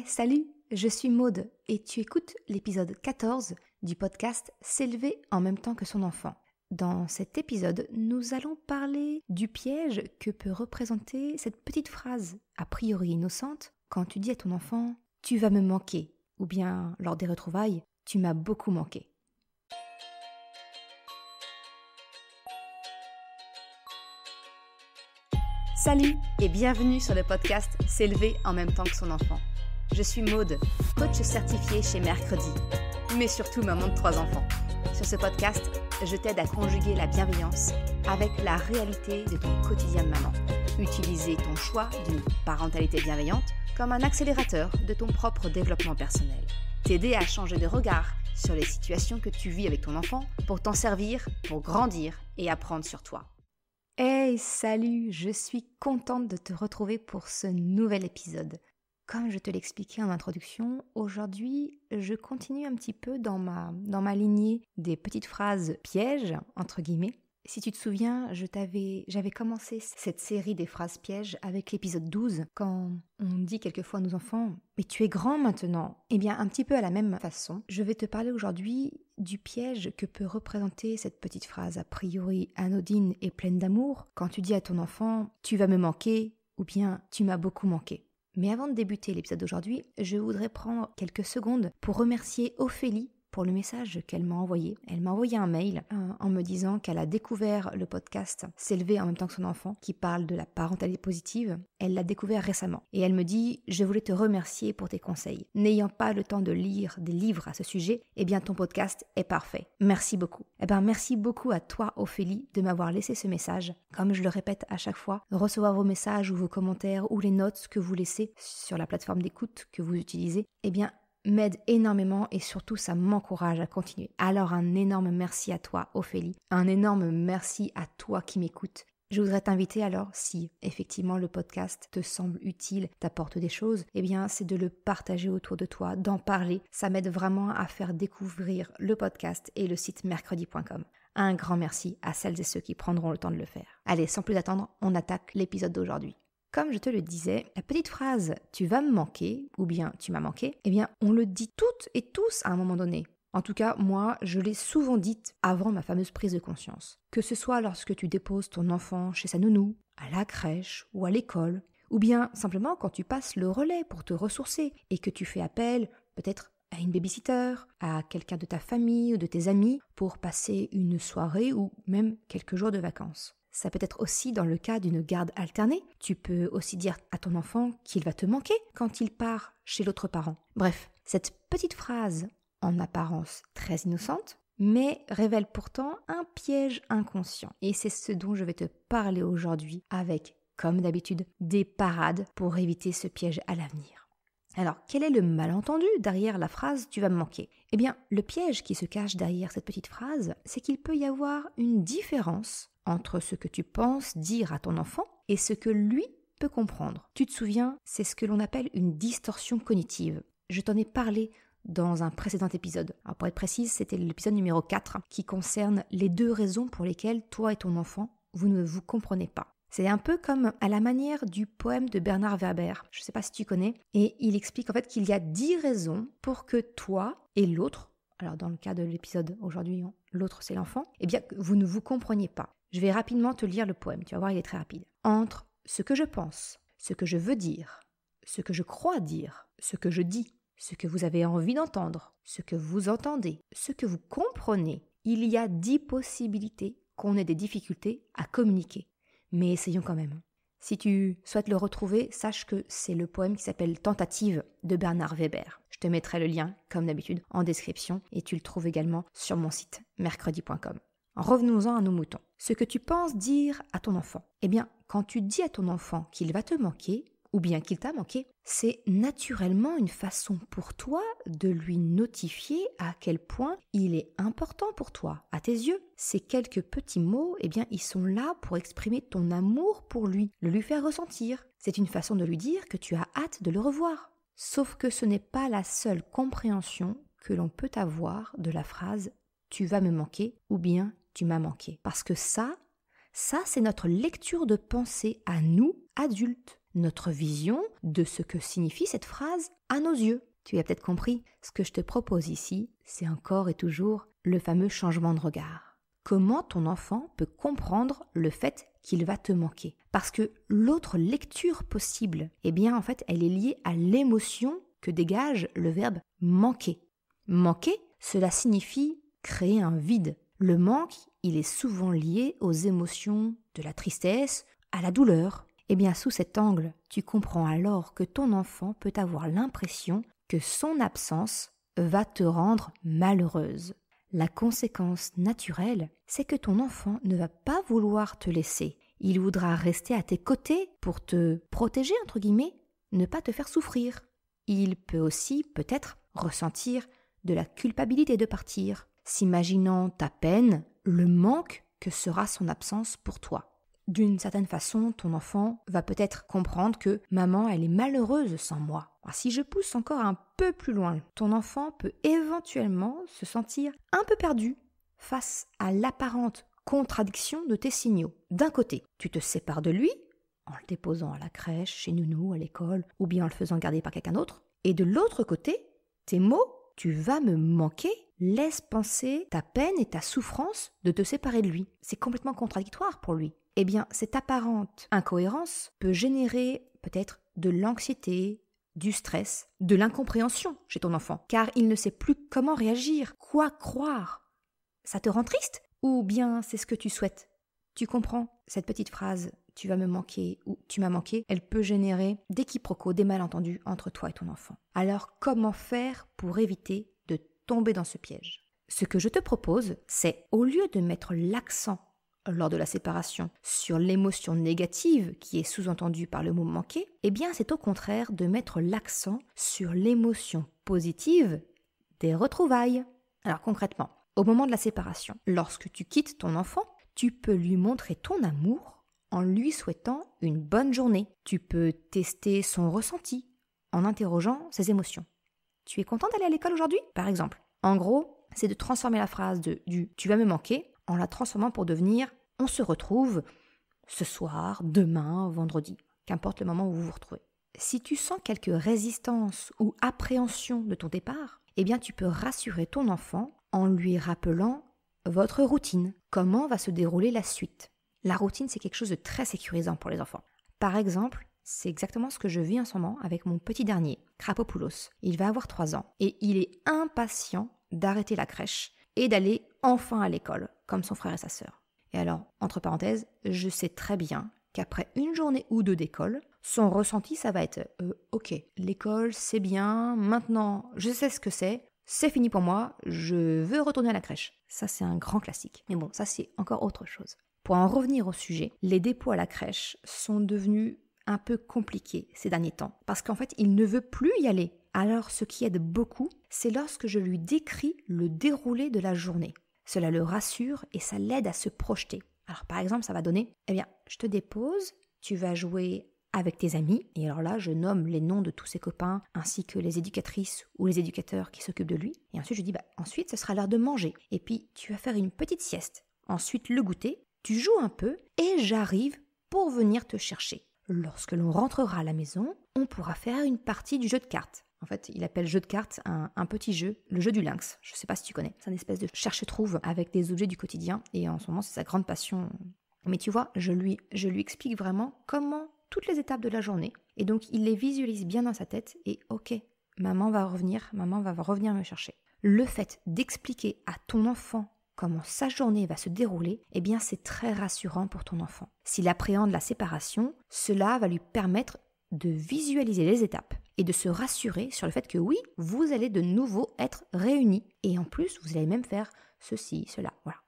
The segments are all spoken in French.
Salut, je suis Maude et tu écoutes l'épisode 14 du podcast S'élever en même temps que son enfant. Dans cet épisode, nous allons parler du piège que peut représenter cette petite phrase a priori innocente quand tu dis à ton enfant « tu vas me manquer » ou bien lors des retrouvailles « tu m'as beaucoup manqué ». Salut et bienvenue sur le podcast S'élever en même temps que son enfant. Je suis Maude, coach certifiée chez Mercredi, mais surtout maman de 3 enfants. Sur ce podcast, je t'aide à conjuguer la bienveillance avec la réalité de ton quotidien de maman. Utiliser ton choix d'une parentalité bienveillante comme un accélérateur de ton propre développement personnel. T'aider à changer de regard sur les situations que tu vis avec ton enfant pour t'en servir, pour grandir et apprendre sur toi. Salut, je suis contente de te retrouver pour ce nouvel épisode. Comme je te l'expliquais en introduction, aujourd'hui, je continue un petit peu dans ma lignée des petites phrases pièges, entre guillemets. Si tu te souviens, j'avais commencé cette série des phrases pièges avec l'épisode 12, quand on dit quelquefois à nos enfants « mais tu es grand maintenant ». Eh bien, un petit peu à la même façon, je vais te parler aujourd'hui du piège que peut représenter cette petite phrase a priori anodine et pleine d'amour quand tu dis à ton enfant « tu vas me manquer » ou bien « tu m'as beaucoup manqué ». Mais avant de débuter l'épisode d'aujourd'hui, je voudrais prendre quelques secondes pour remercier Ophélie pour le message qu'elle m'a envoyé. Elle m'a envoyé un mail en me disant qu'elle a découvert le podcast S'élever en même temps que son enfant, qui parle de la parentalité positive. Elle l'a découvert récemment. Et elle me dit « Je voulais te remercier pour tes conseils. N'ayant pas le temps de lire des livres à ce sujet, eh bien ton podcast est parfait. Merci beaucoup. » Merci beaucoup à toi Ophélie de m'avoir laissé ce message. Comme je le répète à chaque fois, recevoir vos messages ou vos commentaires ou les notes que vous laissez sur la plateforme d'écoute que vous utilisez, m'aide énormément et surtout ça m'encourage à continuer. Alors un énorme merci à toi Ophélie, un énorme merci à toi qui m'écoutes. Je voudrais t'inviter alors, si effectivement le podcast te semble utile, t'apporte des choses, c'est de le partager autour de toi, d'en parler. Ça m'aide vraiment à faire découvrir le podcast et le site mercredi.com. Un grand merci à celles et ceux qui prendront le temps de le faire. Allez, sans plus attendre, on attaque l'épisode d'aujourd'hui. Comme je te le disais, la petite phrase « tu vas me manquer » ou bien « tu m'as manqué », on le dit toutes et tous à un moment donné. En tout cas, moi, je l'ai souvent dite avant ma fameuse prise de conscience. Que ce soit lorsque tu déposes ton enfant chez sa nounou, à la crèche ou à l'école, ou bien simplement quand tu passes le relais pour te ressourcer et que tu fais appel peut-être à une babysitter, à quelqu'un de ta famille ou de tes amis pour passer une soirée ou même quelques jours de vacances. Ça peut être aussi dans le cas d'une garde alternée. Tu peux aussi dire à ton enfant qu'il va te manquer quand il part chez l'autre parent. Bref, cette petite phrase, en apparence très innocente, mais révèle pourtant un piège inconscient. Et c'est ce dont je vais te parler aujourd'hui avec, comme d'habitude, des parades pour éviter ce piège à l'avenir. Alors, quel est le malentendu derrière la phrase « tu vas me manquer » Le piège qui se cache derrière cette petite phrase, c'est qu'il peut y avoir une différence entre ce que tu penses dire à ton enfant et ce que lui peut comprendre. Tu te souviens, c'est ce que l'on appelle une distorsion cognitive. Je t'en ai parlé dans un précédent épisode. Alors pour être précise, c'était l'épisode numéro 4 qui concerne les 2 raisons pour lesquelles toi et ton enfant, vous ne vous comprenez pas. C'est un peu comme à la manière du poème de Bernard Werber, je ne sais pas si tu connais, et il explique en fait qu'il y a 10 raisons pour que toi et l'autre, alors dans le cas de l'épisode aujourd'hui, l'autre c'est l'enfant, vous ne vous compreniez pas. Je vais rapidement te lire le poème, tu vas voir, il est très rapide. Entre ce que je pense, ce que je veux dire, ce que je crois dire, ce que je dis, ce que vous avez envie d'entendre, ce que vous entendez, ce que vous comprenez, il y a 10 possibilités qu'on ait des difficultés à communiquer. Mais essayons quand même. Si tu souhaites le retrouver, sache que c'est le poème qui s'appelle Tentative de Bernard Werber. Je te mettrai le lien, comme d'habitude, en description et tu le trouves également sur mon site mercredi.com. Revenons-en à nos moutons. Ce que tu penses dire à ton enfant. Quand tu dis à ton enfant qu'il va te manquer, ou bien qu'il t'a manqué, c'est naturellement une façon pour toi de lui notifier à quel point il est important pour toi, à tes yeux. Ces quelques petits mots, ils sont là pour exprimer ton amour pour lui, le lui faire ressentir. C'est une façon de lui dire que tu as hâte de le revoir. Sauf que ce n'est pas la seule compréhension que l'on peut avoir de la phrase « tu vas me manquer » ou bien « tu m'as manqué ». Parce que ça c'est notre lecture de pensée à nous, adultes. notre vision de ce que signifie cette phrase à nos yeux. Tu as peut-être compris, ce que je te propose ici, c'est encore et toujours le fameux changement de regard. Comment ton enfant peut comprendre le fait qu'il va te manquer? Parce que l'autre lecture possible, eh bien en fait, elle est liée à l'émotion que dégage le verbe manquer. Manquer, cela signifie créer un vide. Le manque, il est souvent lié aux émotions de la tristesse, à la douleur. Eh bien, sous cet angle, tu comprends alors que ton enfant peut avoir l'impression que son absence va te rendre malheureuse. La conséquence naturelle, c'est que ton enfant ne va pas vouloir te laisser. Il voudra rester à tes côtés pour te protéger, entre guillemets, ne pas te faire souffrir. Il peut aussi, peut-être, ressentir de la culpabilité de partir, s'imaginant ta peine, le manque que sera son absence pour toi. D'une certaine façon, ton enfant va peut-être comprendre que maman, elle est malheureuse sans moi. Alors, si je pousse encore un peu plus loin, ton enfant peut éventuellement se sentir un peu perdu face à l'apparente contradiction de tes signaux. D'un côté, tu te sépares de lui, en le déposant à la crèche, chez Nounou, à l'école, ou bien en le faisant garder par quelqu'un d'autre. Et de l'autre côté, tes mots, tu vas me manquer, laisse penser ta peine et ta souffrance de te séparer de lui. C'est complètement contradictoire pour lui. Eh bien, cette apparente incohérence peut générer peut-être de l'anxiété, du stress, de l'incompréhension chez ton enfant, car il ne sait plus comment réagir, quoi croire. Ça te rend triste? Ou bien c'est ce que tu souhaites? Tu comprends? Cette petite phrase « tu vas me manquer » ou « tu m'as manqué », elle peut générer des quiproquos, des malentendus entre toi et ton enfant. Alors comment faire pour éviter de tomber dans ce piège? Ce que je te propose, c'est au lieu de mettre l'accent lors de la séparation sur l'émotion négative qui est sous-entendue par le mot manquer, eh bien c'est au contraire de mettre l'accent sur l'émotion positive des retrouvailles. Alors concrètement, au moment de la séparation, lorsque tu quittes ton enfant, tu peux lui montrer ton amour en lui souhaitant une bonne journée. Tu peux tester son ressenti en interrogeant ses émotions. Tu es content d'aller à l'école aujourd'hui, par exemple? En gros, c'est de transformer la phrase du « tu vas me manquer » en la transformant pour devenir « on se retrouve ce soir, demain, vendredi », qu'importe le moment où vous vous retrouvez. Si tu sens quelques résistances ou appréhension de ton départ, eh bien tu peux rassurer ton enfant en lui rappelant votre routine, comment va se dérouler la suite. La routine, c'est quelque chose de très sécurisant pour les enfants. Par exemple, c'est exactement ce que je vis en ce moment avec mon petit dernier, Krapopoulos. Il va avoir 3 ans et il est impatient d'arrêter la crèche et d'aller enfin à l'école, comme son frère et sa sœur. Et alors, entre parenthèses, je sais très bien qu'après une journée ou deux d'école, son ressenti, ça va être « Ok, l'école, c'est bien, maintenant, je sais ce que c'est fini pour moi, je veux retourner à la crèche. » Ça, c'est un grand classique. Mais bon, ça, c'est encore autre chose. Pour en revenir au sujet, les dépôts à la crèche sont devenus un peu compliqués ces derniers temps, parce qu'en fait, il ne veut plus y aller. Alors, ce qui aide beaucoup, c'est lorsque je lui décris le déroulé de la journée. Cela le rassure et ça l'aide à se projeter. Alors, par exemple, ça va donner, je te dépose, tu vas jouer avec tes amis, et alors là, je nomme les noms de tous ses copains, ainsi que les éducatrices ou les éducateurs qui s'occupent de lui. Et ensuite, je dis, ensuite, ce sera l'heure de manger. Et puis, tu vas faire une petite sieste. Ensuite, le goûter, tu joues un peu, et j'arrive pour venir te chercher. Lorsque l'on rentrera à la maison, on pourra faire une partie du jeu de cartes. En fait, il appelle jeu de cartes un petit jeu, le jeu du lynx. Je ne sais pas si tu connais. C'est une espèce de cherche-trouve avec des objets du quotidien. Et en ce moment, c'est sa grande passion. Mais tu vois, je lui explique vraiment comment toutes les étapes de la journée. Et donc, il les visualise bien dans sa tête. Et ok, maman va revenir me chercher. Le fait d'expliquer à ton enfant comment sa journée va se dérouler, eh bien, c'est très rassurant pour ton enfant. S'il appréhende la séparation, cela va lui permettre de visualiser les étapes et de se rassurer sur le fait que oui, vous allez de nouveau être réunis. Et en plus, vous allez même faire ceci, cela. Voilà,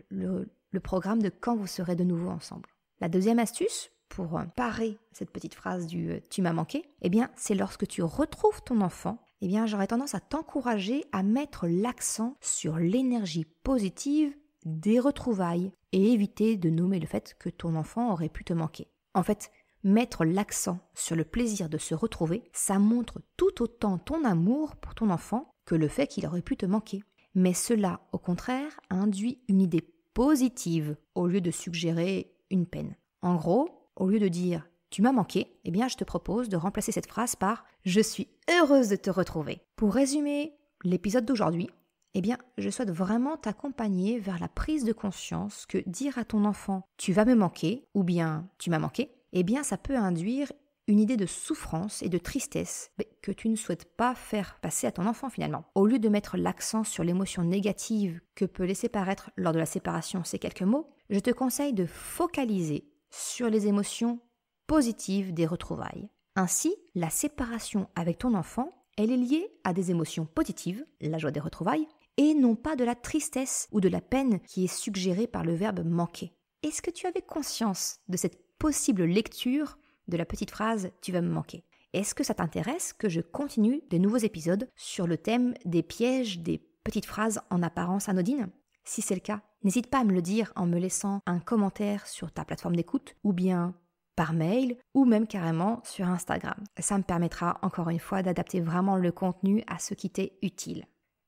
le programme de quand vous serez de nouveau ensemble. La deuxième astuce, pour parer cette petite phrase du « tu m'as manqué », eh bien, c'est lorsque tu retrouves ton enfant, eh bien, j'aurais tendance à t'encourager à mettre l'accent sur l'énergie positive des retrouvailles et éviter de nommer le fait que ton enfant aurait pu te manquer. En fait, mettre l'accent sur le plaisir de se retrouver, ça montre tout autant ton amour pour ton enfant que le fait qu'il aurait pu te manquer. Mais cela, au contraire, induit une idée positive au lieu de suggérer une peine. En gros, au lieu de dire tu m'as manqué, eh bien je te propose de remplacer cette phrase par « je suis heureuse de te retrouver ». Pour résumer l'épisode d'aujourd'hui, eh bien je souhaite vraiment t'accompagner vers la prise de conscience que dire à ton enfant « tu vas me manquer » ou bien « tu m'as manqué », eh bien ça peut induire une idée de souffrance et de tristesse que tu ne souhaites pas faire passer à ton enfant finalement. Au lieu de mettre l'accent sur l'émotion négative que peut laisser paraître lors de la séparation ces quelques mots, je te conseille de focaliser sur les émotions positives des retrouvailles. Ainsi, la séparation avec ton enfant, elle est liée à des émotions positives, la joie des retrouvailles, et non pas de la tristesse ou de la peine qui est suggérée par le verbe manquer. Est-ce que tu avais conscience de cette possible lecture de la petite phrase « tu vas me manquer ». Est-ce que ça t'intéresse que je continue de nouveaux épisodes sur le thème des pièges des petites phrases en apparence anodines ? Si c'est le cas, n'hésite pas à me le dire en me laissant un commentaire sur ta plateforme d'écoute ou bien par mail ou même carrément sur Instagram. Ça me permettra encore une fois d'adapter vraiment le contenu à ce qui t'est utile.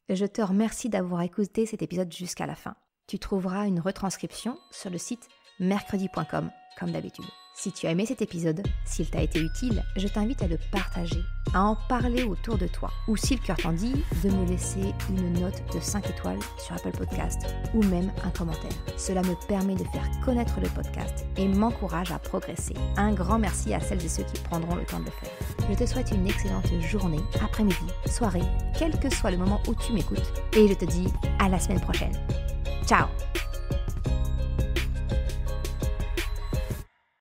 Je te remercie d'avoir écouté cet épisode jusqu'à la fin. Tu trouveras une retranscription sur le site mercredi.com comme d'habitude. Si tu as aimé cet épisode, s'il t'a été utile, je t'invite à le partager, à en parler autour de toi, ou si le cœur t'en dit, de me laisser une note de 5 étoiles sur Apple Podcast, ou même un commentaire. Cela me permet de faire connaître le podcast et m'encourage à progresser. Un grand merci à celles et ceux qui prendront le temps de le faire. Je te souhaite une excellente journée, après-midi, soirée, quel que soit le moment où tu m'écoutes, et je te dis à la semaine prochaine. Ciao!